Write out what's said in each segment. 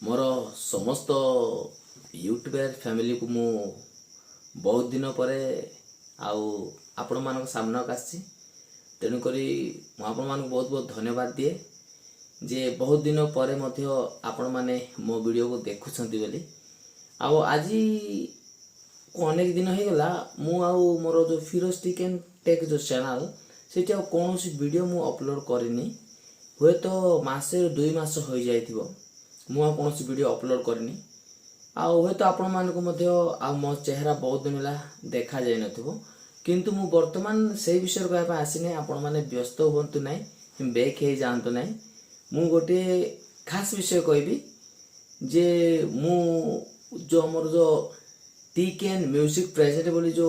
मोर समस्त YouTuber family को मु बहुत दिन पर आपण मान सामना आसी तेणुक आपण मान बहुत बहुत धन्यवाद दिए जे बहुत दिन पर आपण मैंने मो वीडियो को देखुंट बोली आज अनेक दिन हो गला मु मोर जो फिरोज टिकेन टेक जो चैनल से कौन वीडियो मु अपलोड करनी हुए तो मासे 2 मास हो जाइथिबो मु कौन वीडियो अपलोड करनी आए तो आपण मान मो चेहरा बहुत दिन है देखा जाए नथिबो किंतु मु वर्तमान से विषय कहबा आसीने आपण माने व्यस्त होंतु नहीं बेक हे जानतु नहीं मु गोटे खास विषय कहबी जे मु जो हमर जो टीकेन म्यूजिक प्रेजेंट बोली जो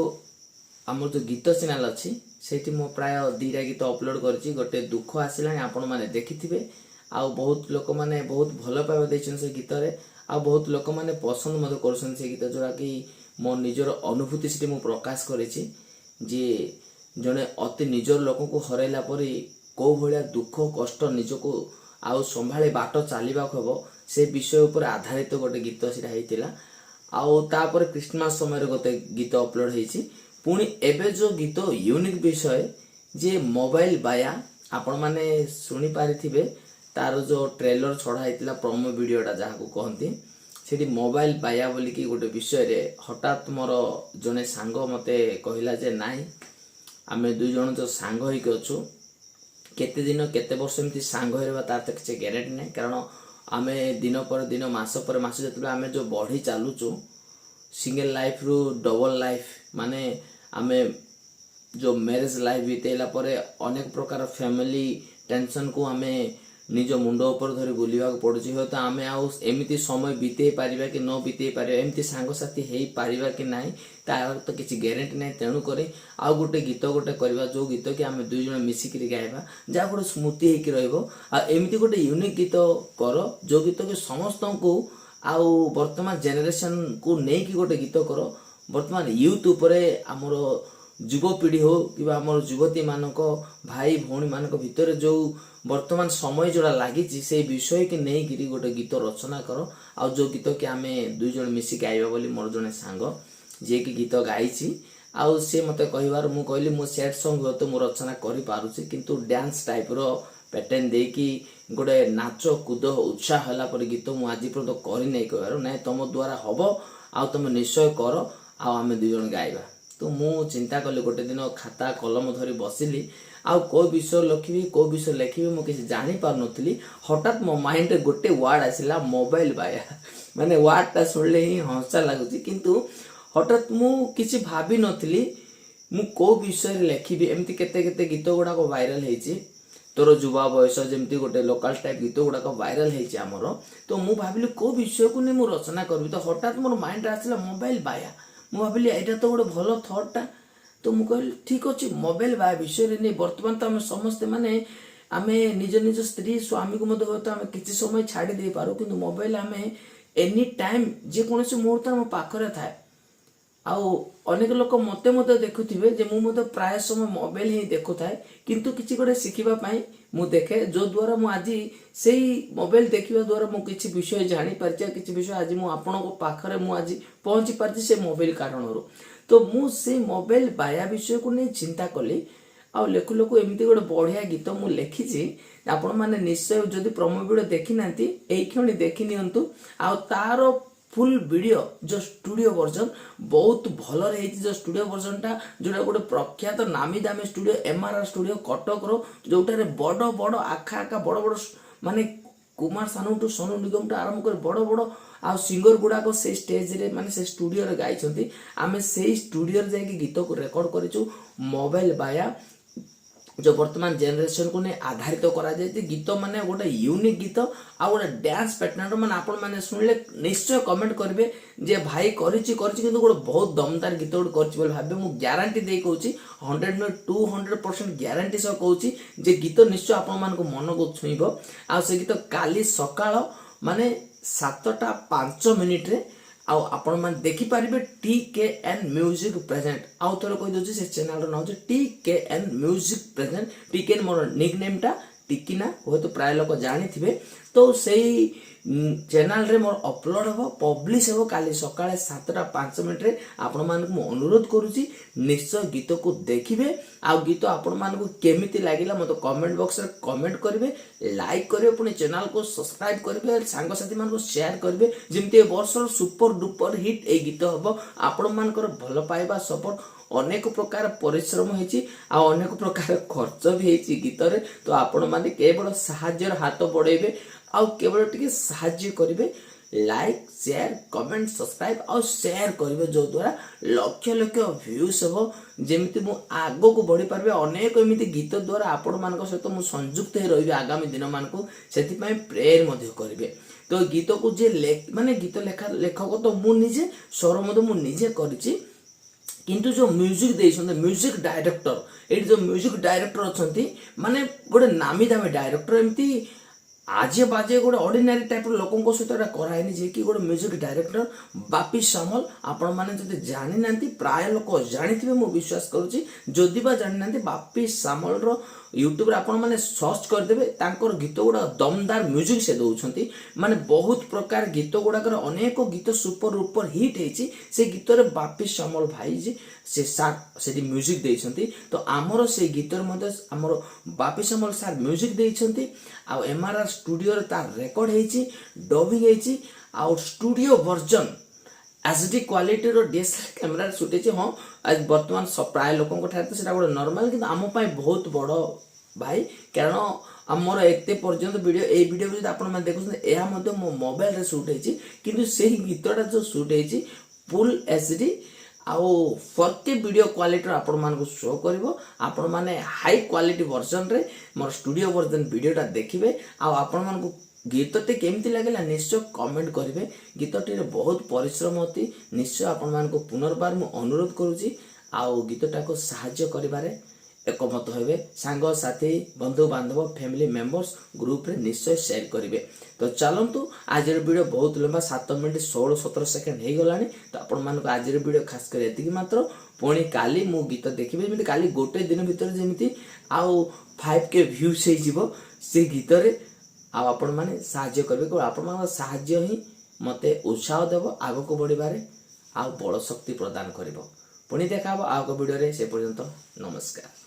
हमर जो गीत चैनल अच्छी सेठी मो प्राय 2टा गीत अपलोड करछि गोटे दुख आसिला आपण माने देखिथिबे आ बहुत लोक माने बहुत भल पाइबा दैछन से गीत रे आ बहुत लोक माने पसंद मते करछन से गीत जोरा कि मो निजर अनुभूति से मु प्रकाश करेछि जे जने अति निजर लोक को हरैला परी को भलिया दुख कष्ट निजको आउ संभाळे बाट चालिबा खबो से विषय ऊपर आधारित गोटे गीत सेटा हेतिला आउ तापर क्रिसमस समय गोटे गीत अपलोड हेछि पुणी एबे जो गीत यूनिक विषय जे मोबाइल बाया आपण माने सुनी पारिथिबे तार जो ट्रेलर छड़ा हेतिला प्रोमो वीडियोटा जहाँ को कहती सेठी मोबाइल बाया बोली कि गोटे विषय रे हठात मोर जने सांग मते कहिला जे नाई आमे दुई जण जो सांग होइक अछु केते दिन केते वर्ष एमती सांग होइबा तार त किछ ग्यारंटी नै कारण आमे दिन पर दिन मास पर मास जतबे आमे जो बढ़ी चालुचु सिंगल लाइफ रु डबल लाइफ माने आमे जो मैरिज लाइफ बीतेला परे अनेक प्रकार फैमिली टेंशन को आमे निज मुंड ऊपर धरी बुलवा पड़ुची हो तो आमे आउ एमिति समय बीते पारिबा कि न बीते पारिबा एमिति सांग साथी हेई पारिबा कि नाही तार तो किछि ग्यारंटी नाही तेणु करे आउ गोटे गीत गोटे करबा जो गीत कि आमे दुई जण मिसी करी गायबा जा गोटे स्मृति हेकि रहइबो आ एमिति गोटे यूनिक गीत करो जो गीत कि समस्त को आउ वर्तमान जेनरेशन को नै कि गोटे गीत करो वर्तमान यूथ उपरे हमर युवपीढ़ी हो कि आमर युवती मानक भाई भौणी मानक भितर जो वर्तमान समय जोड़ा लगी से विषय के नहीं गिरी गोटे गीत रचना करो आ जो गीत कि आमे दुई जण मिसी गाइबा बोली मोर जने सांग जे कि गीत गाइछि आउ से मते कहिबार मु कहली मु सैड सॉन्ग हो तो मु रचना करि पारुछि किंतु डांस टाइप रो पैटर्न दे कि गोटे नाच कूद उत्साह हला पर गीत मु आज पर्यंत करि नै कहबार नै तम द्वारा हबो आ तुम निश्चय करो आ आमे दुई जण गाइबा तो मु चिंता कले गोटे दिन खाता कलम धरी बसिली आउ को विषय लिखी को विषय लिखी मु किसी जानी पार नथली हठात मो माइंड गोटे वर्ड आसिला मोबाइल बाया माने वर्डटा सुनले ही हंसा लागुची किंतु हठात मु किसी भाबी नथली मु को विषय लिखी एमती केते केते गीत गुडा को वायरल हेची तोर जुवा बयस जेमती गोटे लोकल टाइप गीत गुडा को वायरल हेची हमर तो मु भाबिली को विषय को ने मु रचना करबी तो हठात मोर माइंड आसिला मोबाइल बाया मु भाबिली एटा तो गोटे भलो थॉटटा तो मु कहली ठीक अच्छे मोबाइल बा विषय रे नहीं वर्तमान तो आम समस्ते माने आमे निज निज स्त्री स्वामी को मत तो आम किसी समय छाड़ी दे पारो किंतु मोबाइल आमे एनी टाइम जे कोनोसी मुहूर्त आम पाखरे थाए आउ अनेक लोक मते मते देखुथिबे जे मु मते प्राय समय मोबाइल ही देखु थाए किंतु किछि गोटे शिखिबा पई मु देखे जो द्वारा मु आज सेही मोबाइल देखिबा द्वारा मु किछि विषय जानि परछि किछि विषय आज मु आपन को पाखरे मु आज पहुंची परछि से मोबाइल कारणरो तो मु से मोबाइल बाया विषय को नहीं चिंता कली आ लेखु लोक एमती गोटे बढ़िया गीत मु लिखिछि आपण माने निश्चय जदि प्रोमो वीडियो देखि नांती एई खणी देखि नियंतु आ तार फुल वीडियो जो स्टूडियो वर्जन बहुत भल रही जो स्टूडियो वर्जनटा जोटा गोटे प्रख्यात नामी दामी स्टूडियो एमआरआर स्टूडियो कटक रो जोटारे बड़ बड़ आखा आखा बड़ बड़ माने कुमार सानू टू सोनू निगम टू आरंभ कर बड़ बड़ आ सिंगर गुड़ाक से स्टेज रे माने से स्टूडियो रे गाइछंती आमे से स्टूडियो रे जाके गीत को रेकॉर्ड करिछु मोबाइल बाया जो वर्तमान जेनरेशन को ने आधारित करा जाय गीत माने गोटे यूनिक गीत आ गोटे डांस पैटर्न माने आपण माने सुनले निश्चय कमेंट करबे जे भाई करिछि किंतु गोटे बहुत दमदार गीत गोटे करछि बोल भाबे मु ग्यारंटी दे कहूछि 100% ग्यारंटी सह कहूछि जे गीत निश्चय आपण मान को मन को छुइबो आ से गीत काली सकाळ माने 7:05 रे आउ आपण मान देखि पारिबे टीकेएन म्यूजिक प्रेजेंट आउ थोर कहि दोछि से चैनल रो नाम जे टीकेएन म्यूजिक प्रेजेंट टीकेएन मोर निक नेम टा ଟିକିନା ହୁଏତ ପ୍ରାୟ ଲୋକ ଜାଣିଥିବେ। तो सेई चैनल रे मोर अपलोड हो पब्लिश हो काली सकाळे 7:05 रे आपण मानकु मु अनुरोध करूची निश्चय गीत को देखिबे आ गीत आपण मानकु केमिति लागिला मते कमेंट बॉक्स रे कमेंट करिवे लाइक करिवे पुनी चैनल को सब्सक्राइब करिवे सांग साथी मान को शेयर करिवे जेमति ए वर्षर सुपर डुपर हिट ए गीत हबो आपण मानकर भलो पाइबा सपोर्ट अनेक प्रकार परिश्रम होईची आ अनेक प्रकार खर्च भी होईची गीत रे तो आपण माने केवल सहाय्यर हाथ बढ़ेबे आ केवल टिके सहाय्य करिवे लाइक शेयर कमेंट सब्सक्राइब और शेयर करिवे जो द्वारा लक्ष लक्ष व्यूज हो जेमिति मु आगो को बढ़ी पारबे अनेक एमिति गीत द्वारा आपण मानको सहित मु संयुक्त हे रहिबे आगामी दिन मानको सेति पय प्रेयर मध्ये करिवे तो गीत को जे माने गीत लेखक तो मु निजे स्वर मध्ये मु निजे करिछि किंतु जो म्यूजिक देइछन म्यूजिक डायरेक्टर एट जो म्यूजिक डायरेक्टर अछंती माने गोटे नामी दामी डायरेक्टर एमती आजे बाजे गोटे ऑर्डिनरी टाइप लोकों सहित कराएनि जे कि गोटे म्यूजिक डायरेक्टर बापी सामल आपण माने जदि जानि नांती प्राय लोक जानिथिबे मु विश्वास करूची जदि बा जानि नांती बापी सामल रो यूट्यूब रे आपण माने सर्च कर देबे तांकर गीत गुडा दमदार म्यूजिक से दउछंती माने बहुत प्रकार गीत गुडा कर अनेक गीत सुपर ऊपर हिट हेची से गीत रे बापी सामल भाई जी से म्यूजिक देइछंती तो आमरो से गीत रे मध्ये आमरो बापी सामल सर म्यूजिक देइछंती आ एमआरआर स्टूडियो रे तार रिकॉर्ड हेची डबिंग हेची आ स्टूडियो वर्जन एचडी क्वालिटी रो डीएसएलआर कैमरा शूट हेची हां आज वर्तमान प्राय लोकों को ठाते सेटा गोटे नॉर्मल किंतु आम पय बहुत बड़ भाई कारण आमर एते पर्यंत वीडियो ए वीडियो जदि आपण माने देखुछन एहा मध्ये मो मोबाइल रे शूट हेची किंतु सेही गीतटा जो शूट हेची फुल एचडी आउ 40 वीडियो क्वालिटी आपण मान को शो करिवो आपण माने हाई क्वालिटी वर्जन रे मोर स्टूडियो वर्जन वीडियोटा देखिबे आ आपण मान को गीतटे केमती लागला निश्चय कमेंट करिवे गीतटे रे बहुत परिश्रम होती निश्चय आपण मान को पुनर्बार मु अनुरोध करूची आ गीतटा को सहाय्य करिबारे एकमत होबे सांग साथी बंधु बांधव फैमिली मेंबर्स ग्रुप रे निश्चय शेयर करिवे तो चलंतु आज वीडियो बहुत लंबा 7 मिनिट 16-17 सेकंड हे गलानी तो आपण मान को आज वीडियो खास कर एतिकी मात्र पुणी काली मु गीत देखिबे जेमिति काली गोटे दिन भीतर जेमिति आउ 5k व्यूज हे जिवो से गीत रे आ आपण माने सहाय्य करबे को आपण मान सहाय्य ही मते उत्साह देबो आगो को बढ़िबारे आ बड़ शक्ति प्रदान करिवो पुणी देखाबो आ वीडियो रे से पर्यंत नमस्कार।